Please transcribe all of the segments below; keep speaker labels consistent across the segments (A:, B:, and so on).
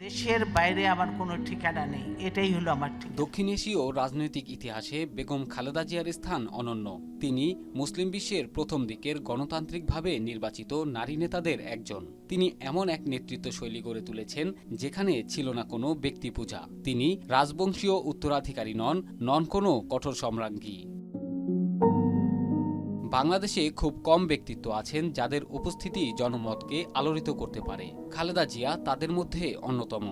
A: দেশের বাইরে আমার কোনো ঠিকানা নেই, এটাই হলো আমার ঠিকানা।
B: দক্ষিণ এশীয় রাজনৈতিক ইতিহাসে বেগম খালেদা জিয়ার স্থান অনন্য। তিনি মুসলিম বিশ্বের প্রথম দিকের গণতান্ত্রিকভাবে নির্বাচিত নারী নেতাদের একজন। তিনি এমন এক নেতৃত্ব শৈলী গড়ে তুলেছেন যেখানে ছিল না কোনো ব্যক্তি পূজা। তিনি রাজবংশীয় উত্তরাধিকারী নন কোনো কঠোর সম্রাজ্ঞী। বাংলাদেশে খুব কম ব্যক্তিত্ব আছেন যাদের উপস্থিতি জনমতকে আলোড়িত করতে পারে। খালেদা জিয়া তাদের মধ্যে অন্যতম।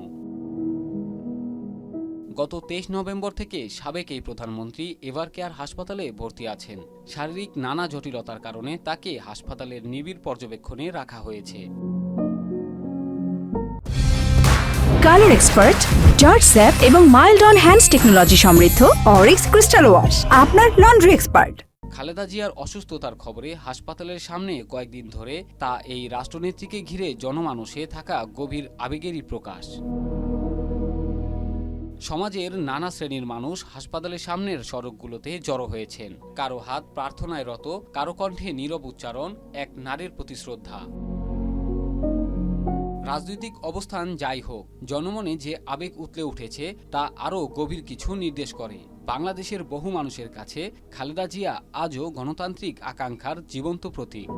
B: গত 23 নভেম্বর থেকে সাবেক এই প্রধানমন্ত্রী এভারকেয়ার হাসপাতালে ভর্তি আছেন। শারীরিক নানা জটিলতার কারণে তাকে হাসপাতালের নিবিড় পর্যবেক্ষণে রাখা হয়েছে।
C: কালার এক্সপার্ট, জর্জ স্যাপ এবং মাইল্ড অন হ্যান্ডস টেকনোলজি সমৃদ্ধ অরিক্স ক্রিস্টাল ওয়াশ আপনার লন্ড্রি এক্সপার্ট।
B: খালেদা জিয়ার অসুস্থতার খবরে হাসপাতালের সামনে কয়েকদিন ধরে তা এই রাষ্ট্রনেত্রীকে ঘিরে জনমানসে থাকা গভীর আবেগেরই প্রকাশ। সমাজের নানা শ্রেণীর মানুষ হাসপাতালের সামনের সড়কগুলোতে জড়ো হয়েছেন। কারো হাত প্রার্থনায় রত, কারো কণ্ঠে নীরব উচ্চারণ, এক নারীর প্রতি শ্রদ্ধা। রাজনৈতিক অবস্থান যাই হোক, জনমনে যে আবেগ উতলে উঠেছে তা আরও গভীর কিছু নির্দেশ করে। বাংলাদেশের বহু মানুষের কাছে খালেদা জিয়া আজও গণতান্ত্রিক আকাঙ্ক্ষার জীবন্ত প্রতীক।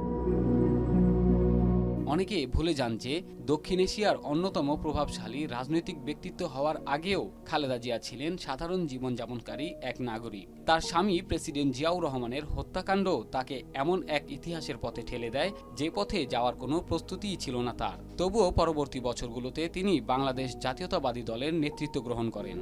B: অনেকে ভুলে যান যে দক্ষিণ এশিয়ার অন্যতম প্রভাবশালী রাজনৈতিক ব্যক্তিত্ব হওয়ার আগেও খালেদা জিয়া ছিলেন সাধারণ জীবনযাপনকারী এক নাগরিক। তার স্বামী প্রেসিডেন্ট জিয়াউর রহমানের হত্যাকাণ্ড তাকে এমন এক ইতিহাসের পথে ঠেলে দেয় যে পথে যাওয়ার কোনো প্রস্তুতিই ছিল না তার। তবুও পরবর্তী বছরগুলোতে তিনি বাংলাদেশ জাতীয়তাবাদী দলের নেতৃত্ব গ্রহণ করেন।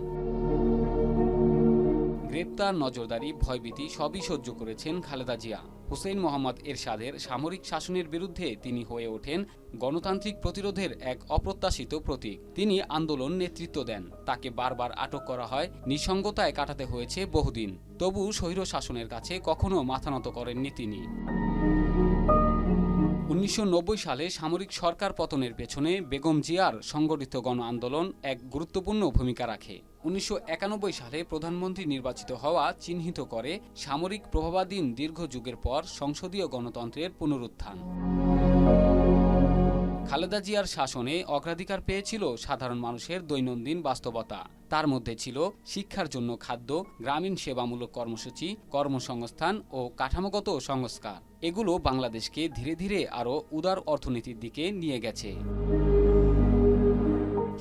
B: গ্রেপ্তার, নজরদারি, ভয়ভীতি সবই সহ্য করেছেন খালেদা জিয়া। হুসেইন মোহাম্মদ এরশাদের সামরিক শাসনের বিরুদ্ধে তিনি হয়ে ওঠেন গণতান্ত্রিক প্রতিরোধের এক অপ্রত্যাশিত প্রতীক। তিনি আন্দোলন নেতৃত্ব দেন, তাকে বারবার আটক করা হয়, নিঃসঙ্গতায় কাটাতে হয়েছে বহুদিন। তবু স্বৈর শাসনের কাছে কখনো মাথা নত করেননি তিনি। 1990 সালে সামরিক সরকার পতনের পেছনে বেগম জিয়ার সংগঠিত গণ আন্দোলন এক গুরুত্বপূর্ণ ভূমিকা রাখে। 1991 সালে প্রধানমন্ত্রী নির্বাচিত হওয়া চিহ্নিত করে সামরিক প্রভাবাধীন দীর্ঘ যুগের পর সংসদীয় গণতন্ত্রের পুনরুত্থান। খালেদা জিয়ার শাসনে অগ্রাধিকার পেয়েছিল সাধারণ মানুষের দৈনন্দিন বাস্তবতা। তার মধ্যে ছিল শিক্ষার জন্য খাদ্য, গ্রামীণ সেবামূলক কর্মসূচি, কর্মসংস্থান ও কাঠামোগত সংস্কার। এগুলো বাংলাদেশকে ধীরে ধীরে আরও উদার অর্থনীতির দিকে নিয়ে গেছে।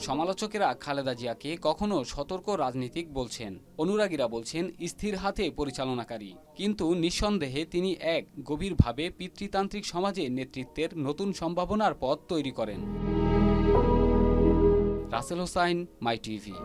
B: সমালোচকেরা খালেদা জিয়াকে কখনো সতর্ক রাজনীতিক বলছেন, অনুরাগীরা বলছেন স্থির হাতে পরিচালনাকারী। কিন্তু নিঃসন্দেহে তিনি এক গভীরভাবে পিতৃতান্ত্রিক সমাজে নেতৃত্বের নতুন সম্ভাবনার পথ তৈরি করেন। রাসেল হোসাইন, মাই টিভি।